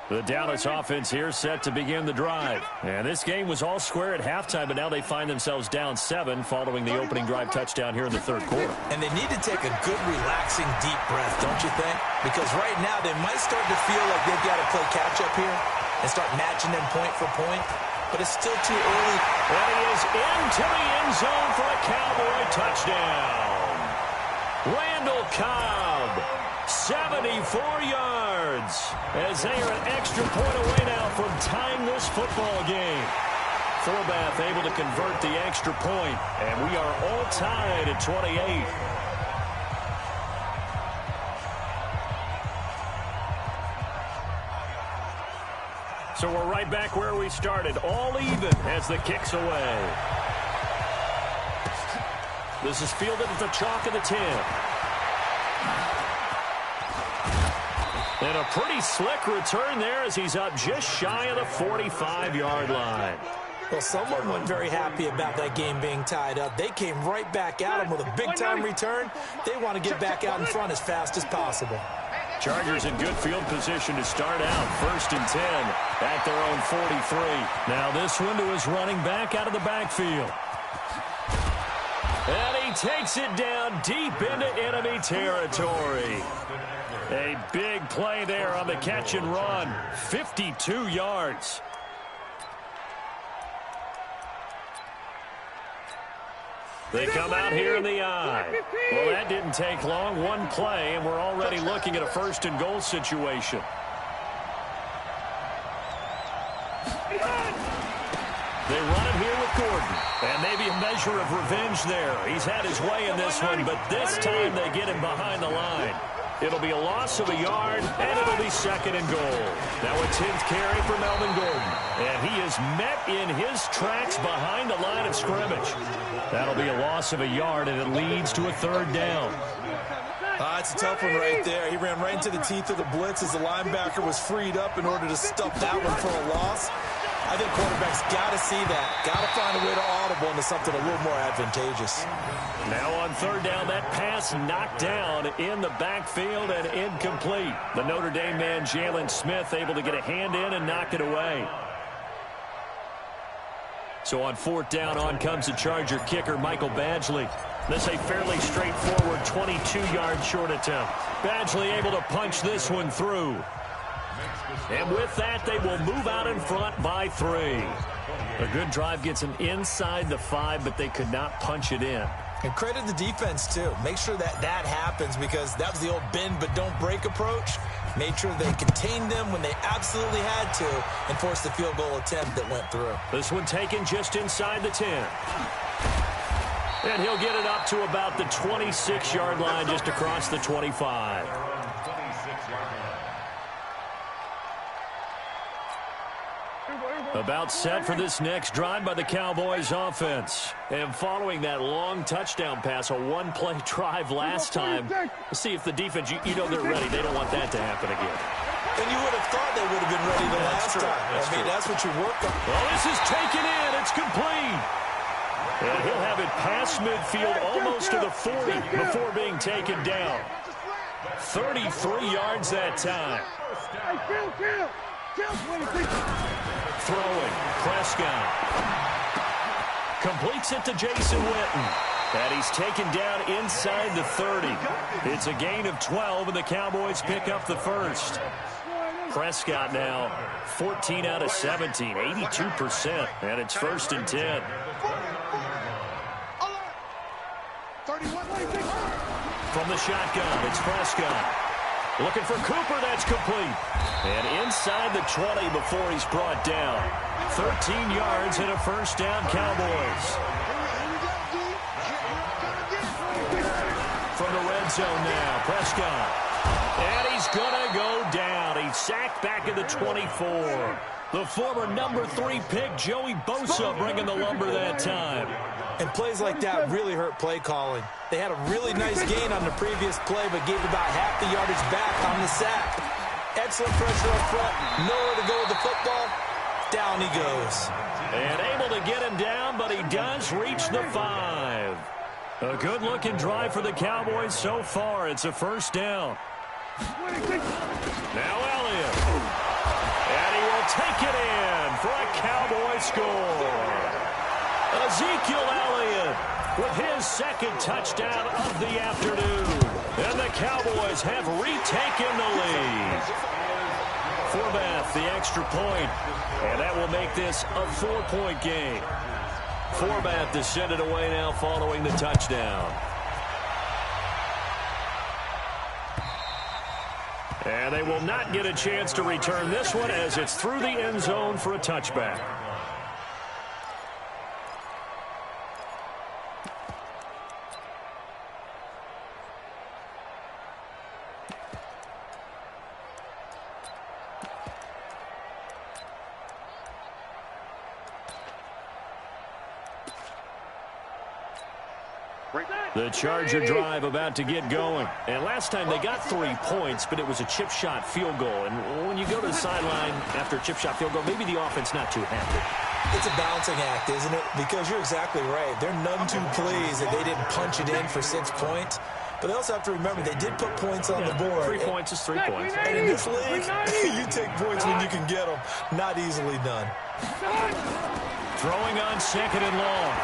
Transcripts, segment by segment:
The Dallas offense here set to begin the drive. And this game was all square at halftime, but now they find themselves down 7 following the opening drive touchdown here in the third quarter. And they need to take a good, relaxing, deep breath, don't you think? Because right now they might start to feel like they've got to play catch-up here and start matching them point for point. But it's still too early. And he is into the end zone for a Cowboy touchdown. Randall Cobb, 74 yards, as they are an extra point away now from tying this football game. Forbath able to convert the extra point, and we are all tied at 28. So we're right back where we started, all even as the kick's away. This is fielded at the chalk of the 10. And a pretty slick return there as he's up just shy of the 45-yard line. Well, someone wasn't very happy about that game being tied up. They came right back at him with a big-time return. They want to get back out in front as fast as possible. Chargers in good field position to start out. 1st and 10 at their own 43. Now this one to his running back out of the backfield. And he takes it down deep into enemy territory. A big play there on the catch and run. 52 yards. They come out here in the eye. Well, that didn't take long. One play, and we're already looking at a 1st and goal situation. They run it here with Gordon. And maybe a measure of revenge there. He's had his way in this one, but this time they get him behind the line. It'll be a loss of a yard, and it'll be 2nd and goal. Now a 10th carry for Melvin Gordon. And he is met in his tracks behind the line of scrimmage. That'll be a loss of a yard, and it leads to a 3rd down. It's a tough one right there. He ran right into the teeth of the blitz as the linebacker was freed up in order to stuff that one for a loss. I think quarterbacks got to see that. Got to find a way to audible into something a little more advantageous. Now on 3rd down, that pass knocked down in the backfield and incomplete. The Notre Dame man, Jalen Smith, able to get a hand in and knock it away. So on 4th down, on comes the Charger kicker, Michael Badgley. This a fairly straightforward 22-yard short attempt. Badgley able to punch this one through. And with that, they will move out in front by 3. A good drive gets them inside the 5, but they could not punch it in. And credit the defense, too. Make sure that happens, because that was the old bend but don't break approach. Made sure they contained them when they absolutely had to and forced the field goal attempt that went through. This one taken just inside the 10. And he'll get it up to about the 26-yard line, just across the 25. About set for this next drive by the Cowboys offense. And following that long touchdown pass, a one-play drive last time, let's see if the defense, you know they're ready. They don't want that to happen again. And you would have thought they would have been ready the last time. That's what you work on. Well, this is taken in. It's complete. And he'll have it past midfield almost to the 40 before being taken down. 33 yards that time. Throwing, Prescott. Completes it to Jason Witten. And he's taken down inside the 30. It's a gain of 12, and the Cowboys pick up the 1st. Prescott now 14 out of 17, 82%, and it's 1st and 10. From the shotgun, it's Prescott. Looking for Cooper, that's complete. And inside the 20 before he's brought down. 13 yards and a 1st down, Cowboys. From the red zone now, Prescott. And he's going to go down. He's sacked back at the 24. The former number 3 pick, Joey Bosa, bringing the lumber that time. And plays like that really hurt play calling. They had a really nice gain on the previous play, but gave about half the yardage back on the sack. Excellent pressure up front. Nowhere to go with the football. Down he goes. And able to get him down, but he does reach the 5. A good-looking drive for the Cowboys so far. It's a 1st down. Now Elliott. score. Ezekiel Elliott with his second touchdown of the afternoon. And the Cowboys have retaken the lead. Forbath, the extra point, and that will make this a 4-point game. Forbath to send it away now following the touchdown. And they will not get a chance to return this one as it's through the end zone for a touchback. The Charger drive about to get going. And last time they got 3 points, but it was a chip shot field goal. And when you go to the sideline after a chip shot field goal, maybe the offense not too happy. It's a balancing act, isn't it? Because you're exactly right. They're none too pleased that they didn't punch it in for 6 points. But they also have to remember they did put points on the board. 3 points is 3 points. And in this league, you take points when you can get them. Not easily done. Throwing on second and long.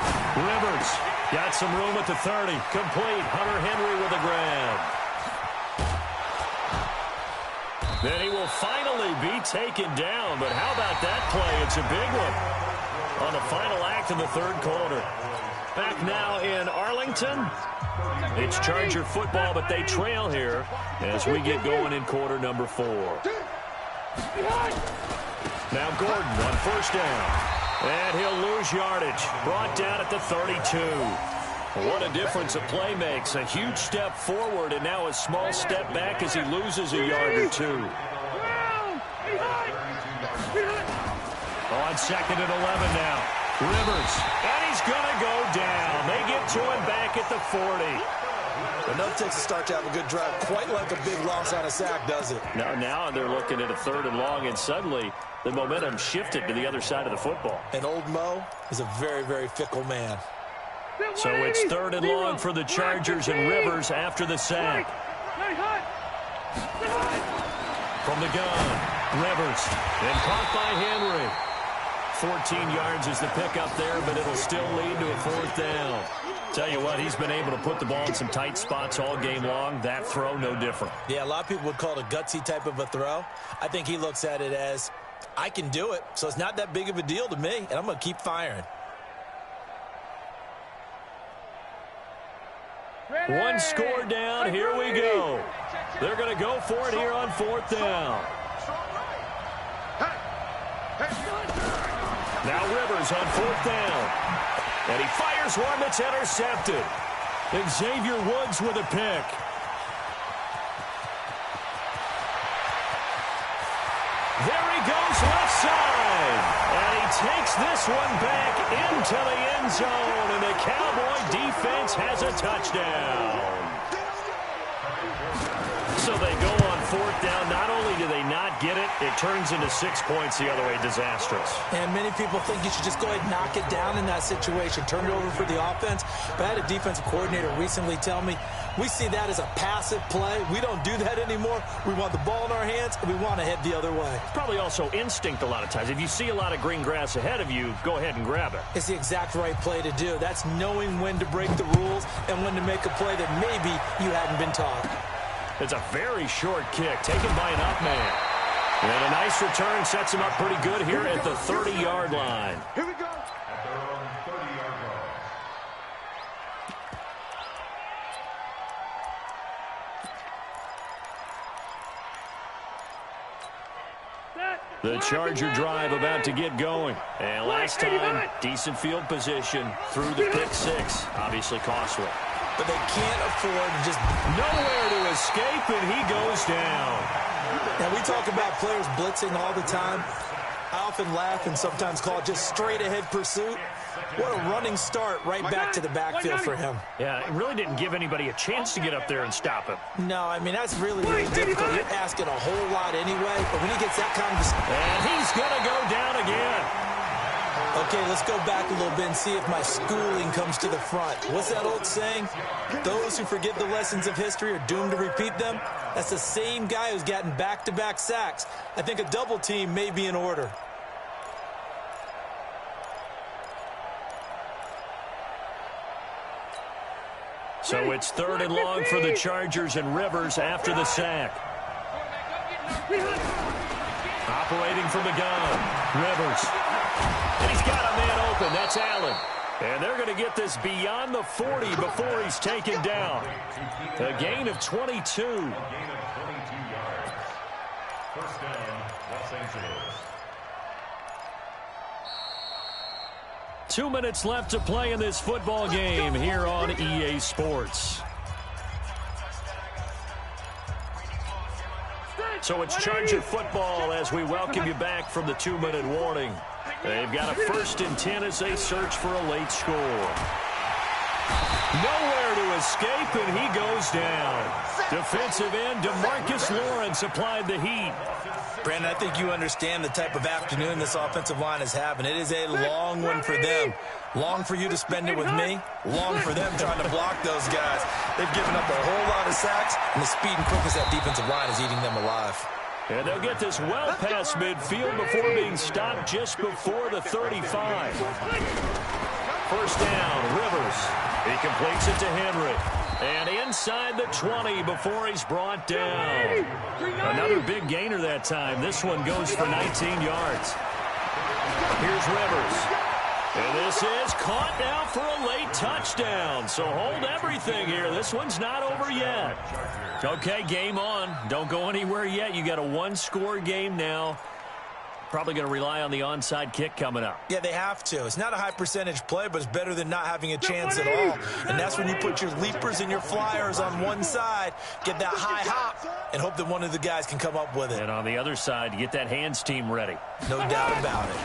Rivers got some room at the 30. Complete. Hunter Henry with a grab. Then he will finally be taken down. But how about that play? It's a big one on the final act of the third quarter. Back now in Arlington. It's Charger football, but they trail here as we get going in quarter number 4. Now Gordon on first down. And he'll lose yardage. Brought down at the 32. What a difference a play makes. A huge step forward and now a small step back as he loses a yard or two. On second and 11 now. Rivers. And he's going to go down. They get to him back at the 40. Enough takes a start to have a good drive. Quite like a big loss on a sack, does it? Now they're looking at a third and long, and suddenly the momentum shifted to the other side of the football. And old Mo is a very, very fickle man. So it's third and long for the Chargers and Rivers after the sack. From the gun, Rivers, and caught by Henry. 14 yards is the pickup there, but it'll still lead to a fourth down. Tell you what, he's been able to put the ball in some tight spots all game long. That throw, no different. Yeah, a lot of people would call it a gutsy type of a throw. I think he looks at it as, I can do it, so it's not that big of a deal to me, and I'm going to keep firing. One score down, here we go. They're going to go for it here on fourth down. Now Rivers on fourth down. And he fires one that's intercepted. Xavier Woods with a pick. There he goes left side. And he takes this one back into the end zone. And the Cowboy defense has a touchdown. So they go on fourth down. Not only do they not get it, it turns into 6 points the other way. Disastrous. And many people think you should just go ahead and knock it down in that situation. Turn it over for the offense. But I had a defensive coordinator recently tell me, we see that as a passive play. We don't do that anymore. We want the ball in our hands, and we want to head the other way. Probably also instinct a lot of times. If you see a lot of green grass ahead of you, go ahead and grab it. It's the exact right play to do. That's knowing when to break the rules and when to make a play that maybe you hadn't been taught. It's a very short kick taken by an up man. And a nice return sets him up pretty good here at the 30-yard line. Here we go. The Charger drive about to get going. And last time, decent field position through the pick six. Obviously costly. But they can't afford to just nowhere to escape, and he goes down. Now, we talk about players blitzing all the time. I often laugh and sometimes call it just straight-ahead pursuit. What a running start right back to the backfield for him. Yeah, it really didn't give anybody a chance to get up there and stop him. No, I mean, that's really, really difficult. You're asking a whole lot anyway, but when he gets that kind of... And he's going to go down again. Okay, let's go back a little bit and see if my schooling comes to the front. What's that old saying? Those who forget the lessons of history are doomed to repeat them. That's the same guy who's gotten back-to-back sacks. I think a double team may be in order. So it's 3rd and long for the Chargers, and Rivers after the sack. Operating from the gun, Rivers. And he's got a man open. That's Allen. And they're going to get this beyond the 40 before he's taken down. A gain of 22. First down, Los Angeles. 2 minutes left to play in this football game here on EA Sports. So it's Charger football as we welcome you back from the 2-minute warning. They've got a 1st and 10 as they search for a late score. Nowhere to escape, and he goes down. Defensive end DeMarcus Lawrence applied the heat. Brandon, I think you understand the type of afternoon this offensive line is having. It is a long one for them. Long for you to spend it with me. Long for them trying to block those guys. They've given up a whole lot of sacks, and the speed and quickness of that defensive line is eating them alive. And they'll get this well past midfield before being stopped just before the 35. First down, Rivers. He completes it to Henry. And inside the 20 before he's brought down. Another big gainer that time. This one goes for 19 yards. Here's Rivers. And this is caught now for a late touchdown. So hold everything here. This one's not over yet. Okay, game on. Don't go anywhere yet. You got a 1-score game now. Probably going to rely on the onside kick coming up. Yeah, they have to. It's not a high percentage play, but it's better than not having a chance at all. And that's when you put your leapers and your flyers on one side, get that high hop, and hope that one of the guys can come up with it. And on the other side, get that hands team ready. No doubt about it.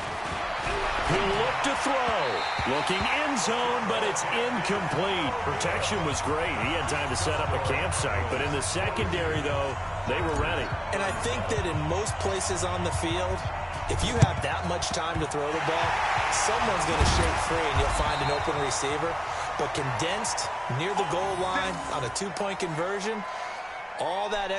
He'll look to throw. Looking end zone, but it's incomplete. Protection was great. He had time to set up a campsite. But in the secondary, though, they were ready. And I think that in most places on the field, if you have that much time to throw the ball, someone's going to shake free and you'll find an open receiver. But condensed near the goal line on a 2-point conversion, all that